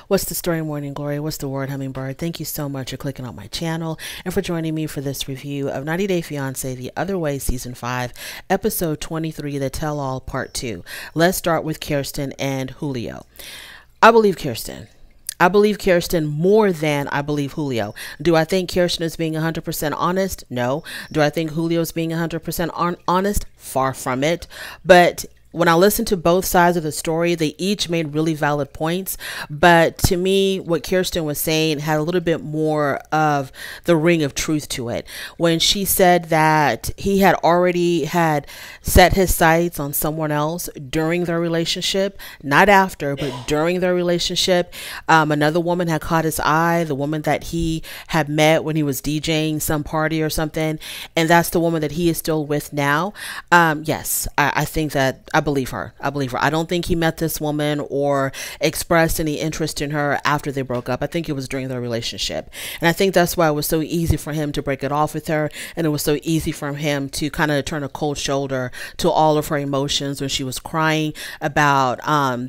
What's the story, Morning Glory? What's the word, Hummingbird? Thank you so much for clicking on my channel and for joining me for this review of 90 Day Fiancé The Other Way Season 5, Episode 23, The Tell All Part 2. Let's start with Kirsten and Julio. I believe Kirsten. I believe Kirsten more than I believe Julio. Do I think Kirsten is being 100% honest? No. Do I think Julio is being 100% honest? Far from it. But when I listened to both sides of the story, they each made really valid points. But to me, what Kirsten was saying had a little bit more of the ring of truth to it. When she said that he had already had set his sights on someone else during their relationship, not after, but during their relationship. Another woman had caught his eye, the woman that he had met when he was DJing some party or something. And that's the woman that he is still with now. Yes, I think that I believe her. I believe her. I don't think he met this woman or expressed any interest in her after they broke up. I think it was during their relationship. And I think that's why it was so easy for him to break it off with her. And it was so easy for him to kind of turn a cold shoulder to all of her emotions when she was crying about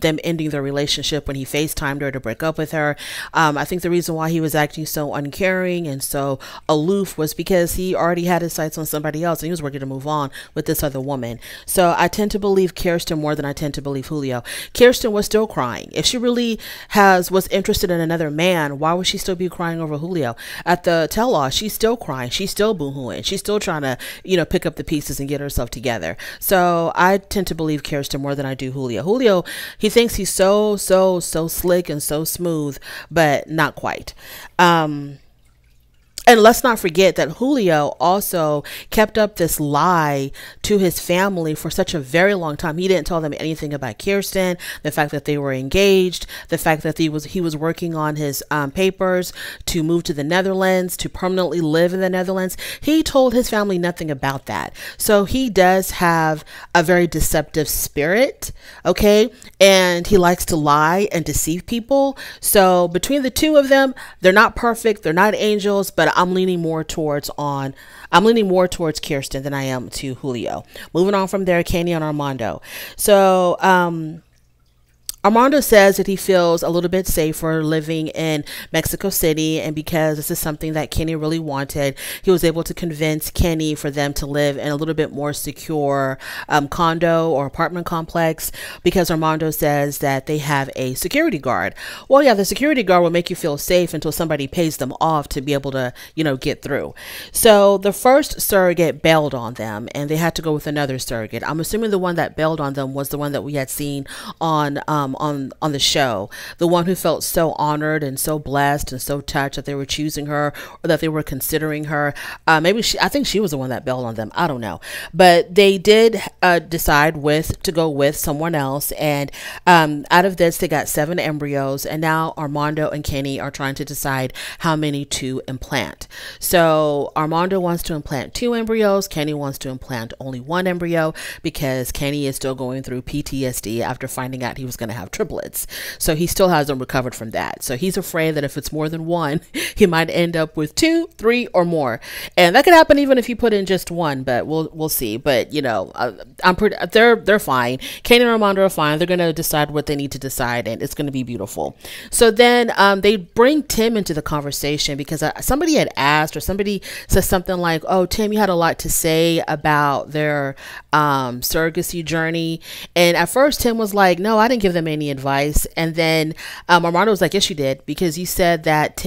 them ending their relationship when he FaceTimed her to break up with her. I think the reason why he was acting so uncaring and so aloof was because he already had his sights on somebody else and he was ready to move on with this other woman. So I tend to believe Kirsten more than I tend to believe Julio. Kirsten was still crying. If she really was interested in another man, why would she still be crying over Julio? At the tell-all, she's still crying. She's still boo-hooing. She's still trying to, pick up the pieces and get herself together. So I tend to believe Kirsten more than I do Julio. Julio, he thinks he's so slick and so smooth, but not quite. And let's not forget that Julio also kept up this lie to his family for such a very long time. He didn't tell them anything about Kirsten, the fact that they were engaged, the fact that he was working on his papers to move to the Netherlands, to permanently live in the Netherlands. He told his family nothing about that. So he does have a very deceptive spirit, okay? And he likes to lie and deceive people. So between the two of them, they're not perfect, they're not angels, but I'm leaning more towards Kirsten than I am to Julio. Moving on from there, Kenny and Armando. So Armando says that he feels a little bit safer living in Mexico City, and because this is something that Kenny really wanted, he was able to convince Kenny for them to live in a little bit more secure condo or apartment complex, because Armando says that they have a security guard. Well, yeah, the security guard will make you feel safe until somebody pays them off to be able to, get through. So the first surrogate bailed on them and they had to go with another surrogate. I'm assuming the one that bailed on them was the one that we had seen on the show, the one who felt so honored and so blessed and so touched that they were choosing her or that they were considering her. I think she was the one that bailed on them. I don't know, but they did decide to go with someone else, and out of this they got 7 embryos, and now Armando and Kenny are trying to decide how many to implant. So Armando wants to implant 2 embryos. Kenny wants to implant only 1 embryo because Kenny is still going through PTSD after finding out he was going to have triplets. So he still hasn't recovered from that. So he's afraid that if it's more than 1, he might end up with 2, 3, or more. And that could happen even if you put in just 1, but we'll see. But they're fine. Kenny and Armando are fine. They're going to decide what they need to decide, and it's going to be beautiful. So then they bring Tim into the conversation because somebody had asked, or somebody said something like, "Oh, Tim, you had a lot to say about their surrogacy journey." And at first Tim was like, "No, I didn't give them any advice." And then Armando was like, "Yes, you did, because you said that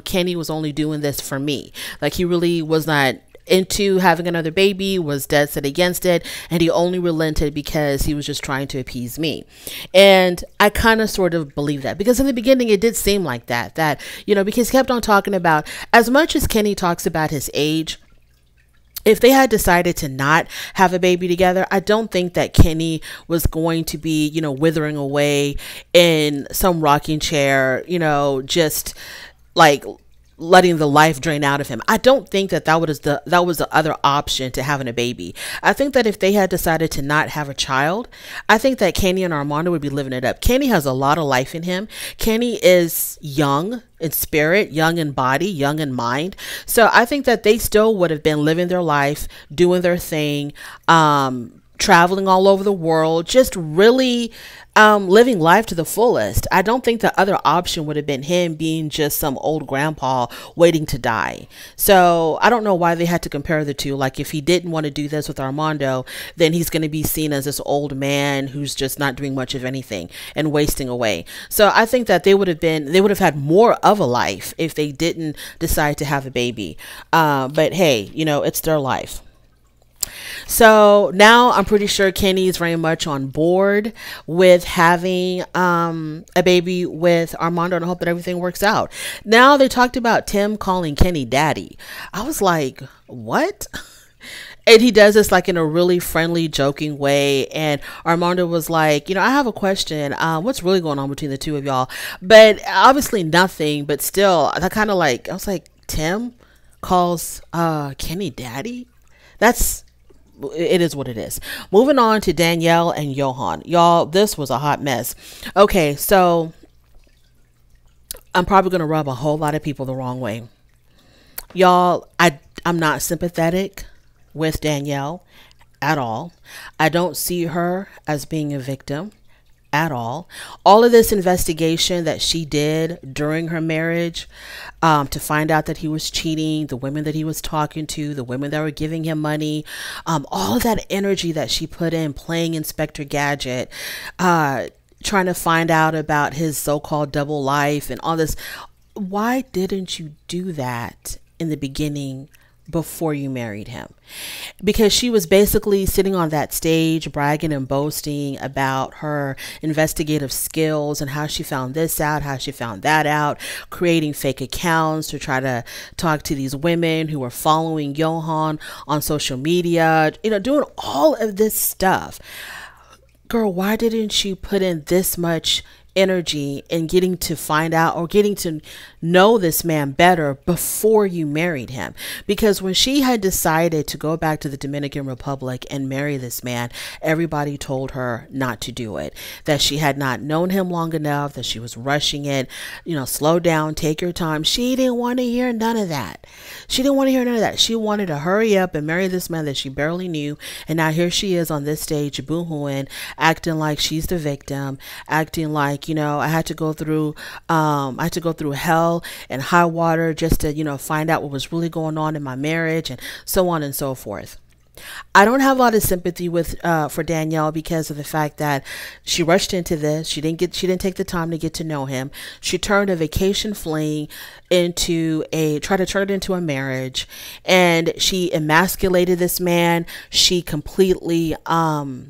Kenny was only doing this for me. Like, he really was not into having another baby, was dead set against it, and he only relented because he was just trying to appease me." And I kind of sort of believe that, because in the beginning it did seem like that because he kept on talking about, as much as Kenny talks about his age, if they had decided to not have a baby together, I don't think that Kenny was going to be, withering away in some rocking chair, just like letting the life drain out of him. I don't think that was the other option to having a baby. I think that if they had decided to not have a child, I think that Kenny and Armando would be living it up. Kenny has a lot of life in him. Kenny is young in spirit, young in body, young in mind. So I think that they still would have been living their life, doing their thing, traveling all over the world, just really living life to the fullest. I don't think the other option would have been him being just some old grandpa waiting to die. So I don't know why they had to compare the two. Like, if he didn't want to do this with Armando, then he's going to be seen as this old man who's just not doing much of anything and wasting away. So I think that they would have had more of a life if they didn't decide to have a baby. But hey, it's their life. So now I'm pretty sure Kenny is very much on board with having a baby with Armando, and I hope that everything works out. Now they talked about Tim calling Kenny daddy. I was like, what? And he does this like in a really friendly, joking way. And Armando was like, I have a question. What's really going on between the two of y'all? But obviously nothing, but still, I was like, Tim calls Kenny daddy? It is what it is. Moving on to Danielle and Yohan. Y'all, this was a hot mess. Okay, so I'm probably going to rub a whole lot of people the wrong way. Y'all, I'm not sympathetic with Danielle at all. I don't see her as being a victim at all. All of this investigation that she did during her marriage to find out that he was cheating, the women that he was talking to, the women that were giving him money, all of that energy that she put in playing Inspector Gadget, trying to find out about his so-called double life and all this. Why didn't you do that in the beginning before you married him? Because she was basically sitting on that stage bragging and boasting about her investigative skills and how she found this out, how she found that out, creating fake accounts to try to talk to these women who were following Yohan on social media, doing all of this stuff. Girl, why didn't you put in this much energy in getting to find out or getting to know this man better before you married him? Because when she had decided to go back to the Dominican Republic and marry this man, everybody told her not to do it, that she had not known him long enough, that she was rushing it, slow down, take your time. She didn't want to hear none of that. She didn't want to hear none of that. She wanted to hurry up and marry this man that she barely knew. And now here she is on this stage boohooing, acting like she's the victim, acting like, I had to go through hell and high water just to, find out what was really going on in my marriage, and so on and so forth. I don't have a lot of sympathy for Danielle because of the fact that she rushed into this. She didn't take the time to get to know him. She turned a vacation fling tried to turn it into a marriage, and she emasculated this man. She completely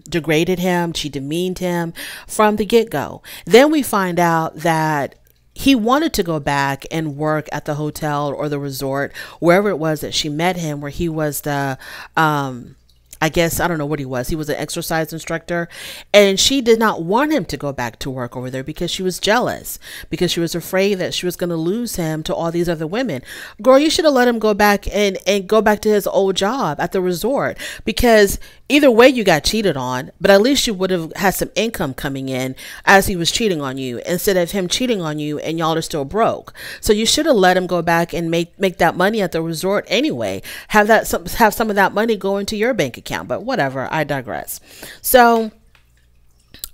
degraded him. She demeaned him from the get-go. Then we find out that he wanted to go back and work at the hotel or the resort, wherever it was that she met him, where he was the, I guess, I don't know what he was. He was an exercise instructor, and she did not want him to go back to work over there because she was jealous, because she was afraid that she was going to lose him to all these other women. Girl, you should have let him go back and go back to his old job at the resort, because either way you got cheated on, but at least you would have had some income coming in as he was cheating on you, instead of him cheating on you and y'all are still broke. So you should have let him go back and make that money at the resort anyway. Have some of that money go into your bank account. But whatever, I digress. So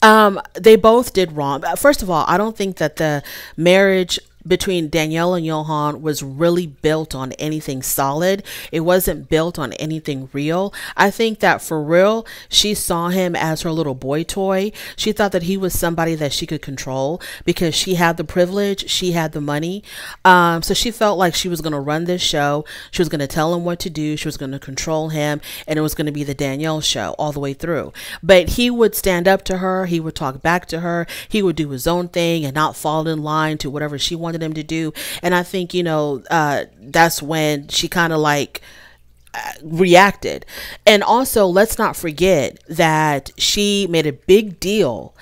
they both did wrong. First of all, I don't think that the marriage between Danielle and Yohan was really built on anything solid. It wasn't built on anything real. I think that for real, she saw him as her little boy toy. She thought that he was somebody that she could control because she had the privilege, she had the money. So she felt like she was going to run this show. She was going to tell him what to do. She was going to control him, and it was going to be the Danielle show all the way through. But he would stand up to her. He would talk back to her. He would do his own thing and not fall in line to whatever she wanted him to do. And I think, that's when she kind of reacted. And also, let's not forget that she made a big deal,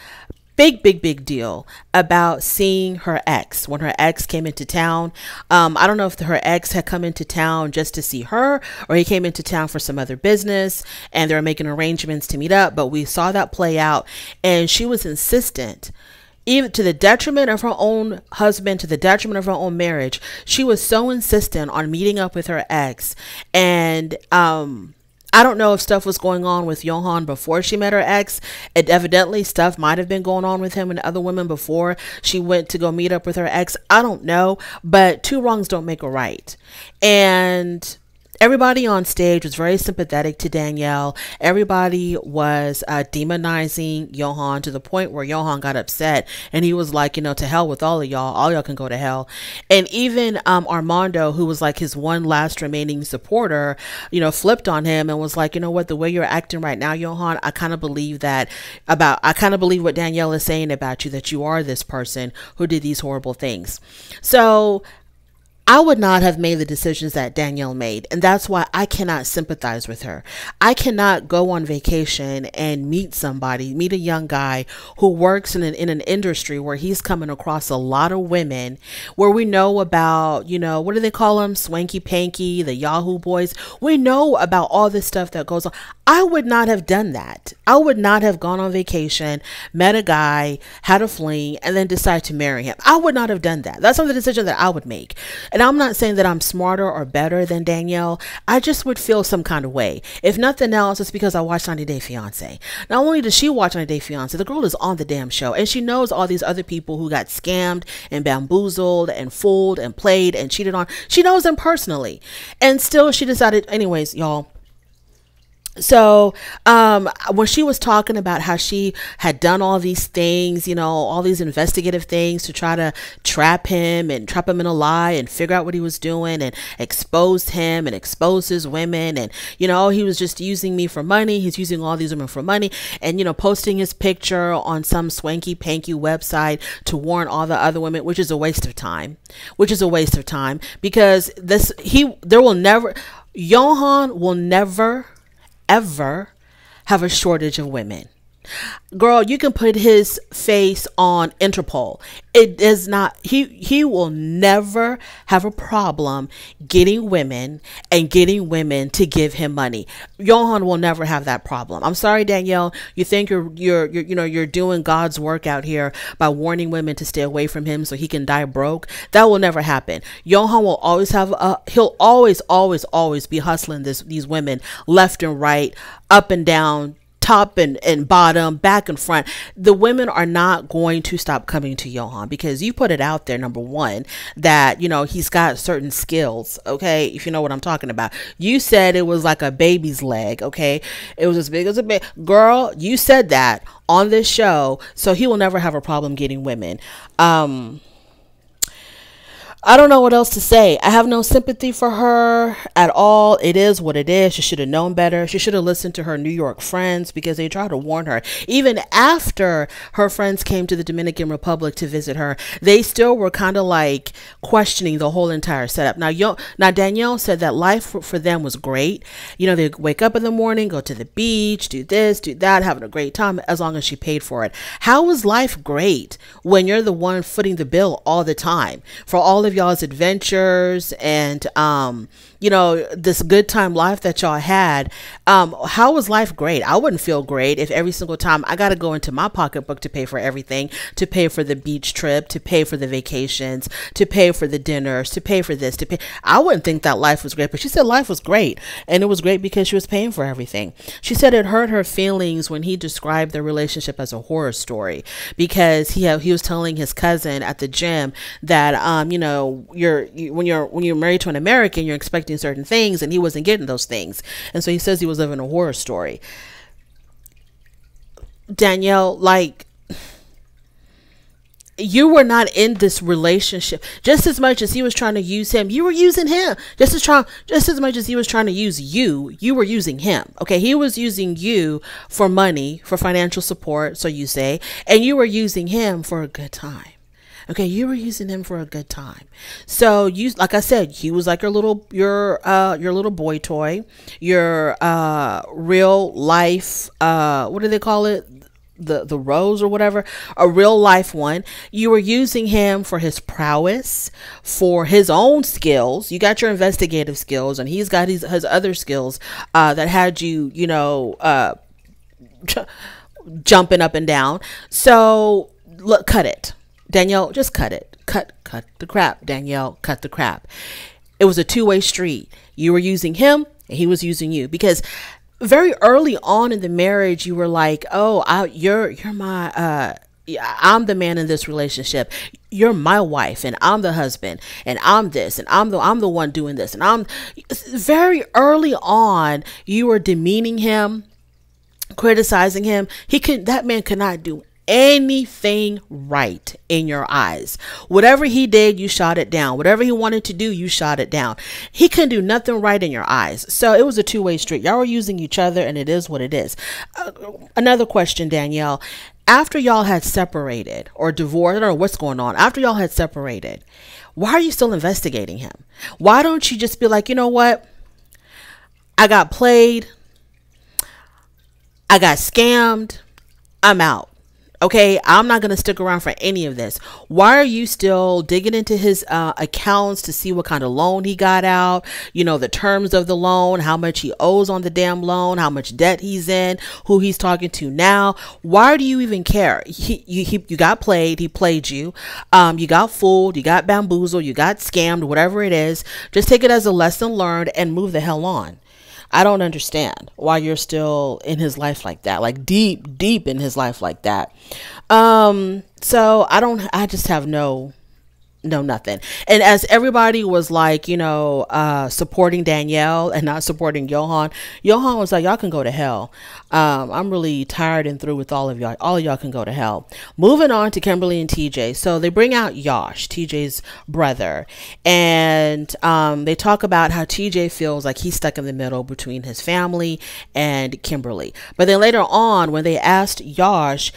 big deal about seeing her ex when her ex came into town. I don't know if her ex had come into town just to see her, or he came into town for some other business and they were making arrangements to meet up, but we saw that play out, and she was insistent, even to the detriment of her own husband, to the detriment of her own marriage. She was so insistent on meeting up with her ex. And I don't know if stuff was going on with Yohan before she met her ex. It evidently stuff might have been going on with him and other women before she went to go meet up with her ex. I don't know, but two wrongs don't make a right. And everybody on stage was very sympathetic to Danielle. Everybody was demonizing Yohan to the point where Yohan got upset and he was like, to hell with all of y'all. All y'all can go to hell. And even Armando, who was like his one last remaining supporter, flipped on him and was like, what, the way you're acting right now, Yohan, I kind of believe what Danielle is saying about you, that you are this person who did these horrible things. So I would not have made the decisions that Danielle made, and that's why I cannot sympathize with her. I cannot go on vacation and meet a young guy who works in an industry where he's coming across a lot of women, where we know about, what do they call them? Swanky Panky, the Yahoo boys. We know about all this stuff that goes on. I would not have done that. I would not have gone on vacation, met a guy, had a fling, and then decide to marry him. I would not have done that. That's not the decision that I would make. And I'm not saying that I'm smarter or better than Danielle. I just would feel some kind of way. If nothing else, it's because I watched 90 Day Fiance. Not only does she watch 90 Day Fiance, the girl is on the damn show. And she knows all these other people who got scammed and bamboozled and fooled and played and cheated on. She knows them personally. And still she decided, anyways, y'all. So when she was talking about how she had done all these things, all these investigative things to try to trap him and trap him in a lie and figure out what he was doing and expose him and expose his women, and he was just using me for money, he's using all these women for money, and posting his picture on some swanky panky website to warn all the other women, which is a waste of time, because Yohan will never ever have a shortage of women. Girl, you can put his face on Interpol. It is not, he will never have a problem getting women and getting women to give him money. Yohan will never have that problem. I'm sorry, Danielle, you think you're doing God's work out here by warning women to stay away from him so he can die broke. That will never happen. Yohan will always he'll always be hustling these women left and right, up and down, top and bottom, back and front. The women are not going to stop coming to Yohan because you put it out there, number one, that he's got certain skills. Okay, if you know what I'm talking about. You said it was like a baby's leg. Okay, it was as big as a baby. Girl, you said that on this show, so he will never have a problem getting women. I don't know what else to say. I have no sympathy for her at all. It is what it is. She should have known better. She should have listened to her New York friends because they tried to warn her. Even after her friends came to the Dominican Republic to visit her, they still were kind of like questioning the whole entire setup. Now Danielle said that life for them was great. They wake up in the morning, go to the beach, do this, do that, having a great time as long as she paid for it. How is life great when you're the one footing the bill all the time for all of y'all's adventures and this good time life that y'all had? How was life great? I wouldn't feel great if every single time I got to go into my pocketbook to pay for everything, to pay for the beach trip, to pay for the vacations, to pay for the dinners, to pay for this, to pay. I wouldn't think that life was great, but she said life was great, and it was great because she was paying for everything. She said it hurt her feelings when he described their relationship as a horror story because he was telling his cousin at the gym that when you're married to an American, you're expecting certain things, and he wasn't getting those things, and so he says he was living a horror story. Danielle, you were not in this relationship. Just as much as he was trying to use him, you were using him. Just as much as he was trying to use you were using him. Okay, he was using you for money, for financial support, so you say, and you were using him for a good time. Okay, you were using him for a good time. So like I said, he was like your little boy toy, your real life. What do they call it? The rose or whatever, a real life one. You were using him for his prowess, for his own skills. You got your investigative skills, and he's got his other skills that had you, jumping up and down. So look, cut it. Danielle, just cut it. Cut the crap, Danielle. Cut the crap. It was a two-way street. You were using him and he was using you, because very early on in the marriage, you were like, "Oh, you're my yeah, I'm the man in this relationship. You're my wife, and I'm the husband, and I'm this, and I'm the one doing this, and I'm." Very early on, you were demeaning him, criticizing him. That man could not do anything right in your eyes. Whatever he did, you shot it down. Whatever he wanted to do, you shot it down. He couldn't do nothing right in your eyes. So it was a two-way street. Y'all were using each other, and it is what it is. Another question, Danielle. After y'all had separated or divorced, I don't know what's going on. After y'all had separated, why are you still investigating him? Why don't you just be like, you know what? I got played. I got scammed. I'm out. Okay, I'm not going to stick around for any of this. Why are you still digging into his accounts to see what kind of loan he got out? You know, the terms of the loan, how much he owes on the damn loan, how much debt he's in, who he's talking to now. Why do you even care? You got played. He played you. You got fooled. You got bamboozled. You got scammed, whatever it is. Just take it as a lesson learned and move the hell on. I don't understand why you're still in his life like that, like deep, deep in his life like that. So I just have nothing. And as everybody was like, supporting Danielle and not supporting Yohan, Yohan was like, y'all can go to hell. I'm really tired and through with all of y'all. All of y'all can go to hell. Moving on to Kimberly and TJ. So they bring out Yash, TJ's brother, and they talk about how TJ feels like he's stuck in the middle between his family and Kimberly. But then later on, when they asked Yash,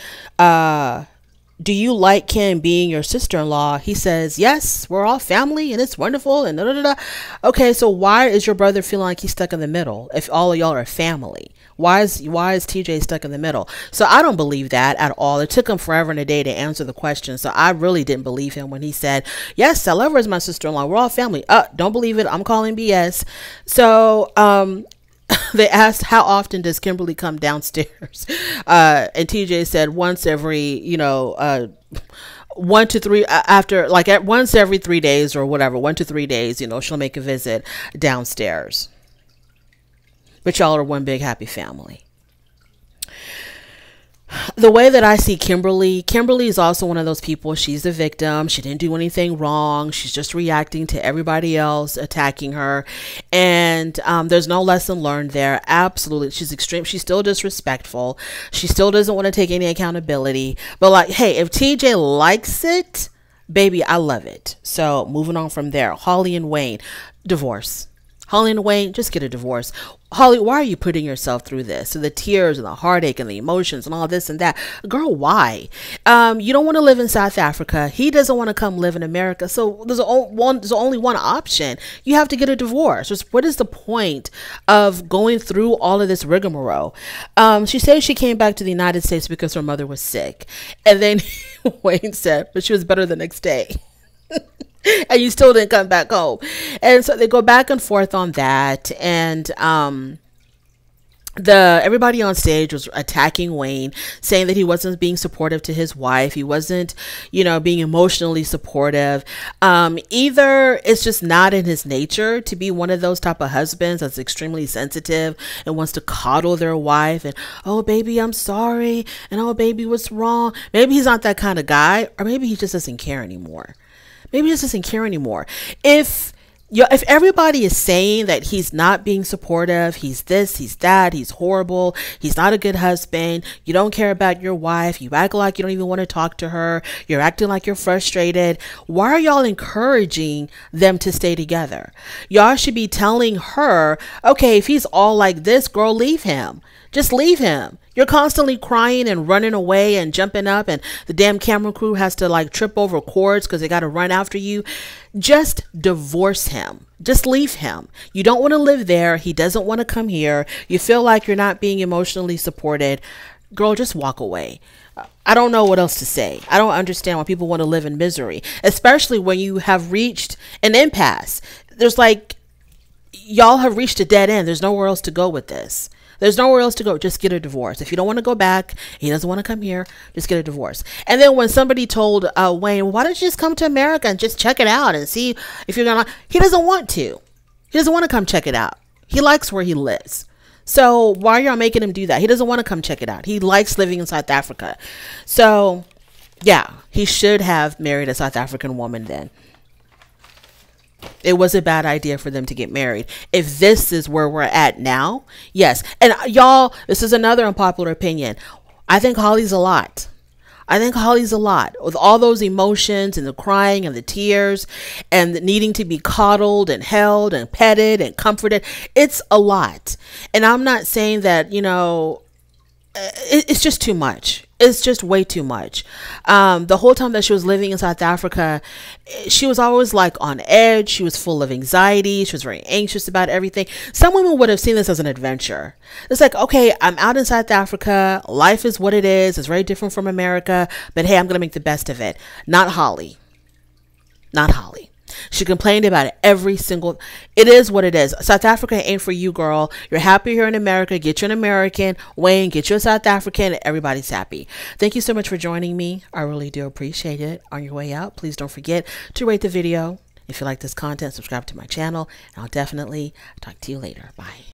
do you like Kim being your sister-in-law? He says, yes, we're all family and it's wonderful and da, da, da, da. Okay, so why is your brother feeling like he's stuck in the middle if all of y'all are family? Why is TJ stuck in the middle? So I don't believe that at all. It took him forever and a day to answer the question. So I really didn't believe him when he said, yes, I love her as my sister-in-law. We're all family. Don't believe it. I'm calling BS. So, they asked, how often does Kimberly come downstairs? And TJ said once every, 1 to 3 after, like at once every 3 days or whatever, 1 to 3 days, she'll make a visit downstairs. But y'all are one big happy family. The way that I see Kimberly is also one of those people. She's the victim. She didn't do anything wrong. She's just reacting to everybody else attacking her. And there's no lesson learned there. Absolutely. She's extreme. She's still disrespectful. She still doesn't want to take any accountability. But like, hey, if TJ likes it, baby, I love it. So moving on from there. Holly and Wayne, divorce. Holly and Wayne, just get a divorce. Holly, why are you putting yourself through this? So the tears and the heartache and the emotions and all this and that. Girl, why? You don't want to live in South Africa. He doesn't want to come live in America. So there's only one option. You have to get a divorce. What is the point of going through all of this rigmarole? She said she came back to the United States because her mother was sick. And then Wayne said, but she was better the next day. And you still didn't come back home. And so they go back and forth on that. And everybody on stage was attacking Wayne, saying that he wasn't being supportive to his wife. He wasn't, being emotionally supportive. Either it's just not in his nature to be one of those type of husbands that's extremely sensitive and wants to coddle their wife and, oh, baby, I'm sorry. And, oh, baby, what's wrong? Maybe he's not that kind of guy, or maybe he just doesn't care anymore. Maybe he just doesn't care anymore. If everybody is saying that he's not being supportive, he's this, he's that, he's horrible, he's not a good husband, you don't care about your wife, you act like you don't even want to talk to her, you're acting like you're frustrated, why are y'all encouraging them to stay together? Y'all should be telling her, okay, if he's all like this, girl, leave him. Just leave him. You're constantly crying and running away and jumping up, and the damn camera crew has to like trip over cords because they got to run after you. Just divorce him. Just leave him. You don't want to live there. He doesn't want to come here. You feel like you're not being emotionally supported. Girl, just walk away. I don't know what else to say. I don't understand why people want to live in misery, especially when you have reached an impasse. There's like, y'all have reached a dead end. There's nowhere else to go with this. There's nowhere else to go. Just get a divorce. If you don't want to go back, he doesn't want to come here, just get a divorce. And then when somebody told Wayne, why don't you just come to America and just check it out and see if you're going to, he doesn't want to. He doesn't want to come check it out. He likes where he lives. So why are y'all making him do that? He doesn't want to come check it out. He likes living in South Africa. So yeah, he should have married a South African woman then. It was a bad idea for them to get married. If this is where we're at now, yes. And y'all, this is another unpopular opinion. I think Holly's a lot. I think Holly's a lot, with all those emotions and the crying and the tears and the needing to be coddled and held and petted and comforted. It's a lot. And I'm not saying that, you know, it's just too much. It's just way too much. The whole time that she was living in South Africa, she was always like on edge. She was full of anxiety. She was very anxious about everything. Some women would have seen this as an adventure. It's like, okay, I'm out in South Africa. Life is what it is. It's very different from America, but hey, I'm going to make the best of it. Not Holly. Not Holly. She complained about it every single. It is what it is. South Africa ain't for you, girl. You're happy here in America. Get you an American. Wayne, get you a South African. Everybody's happy. Thank you so much for joining me. I really do appreciate it. On your way out, please don't forget to rate the video. If you like this content, subscribe to my channel, and I'll definitely talk to you later. Bye.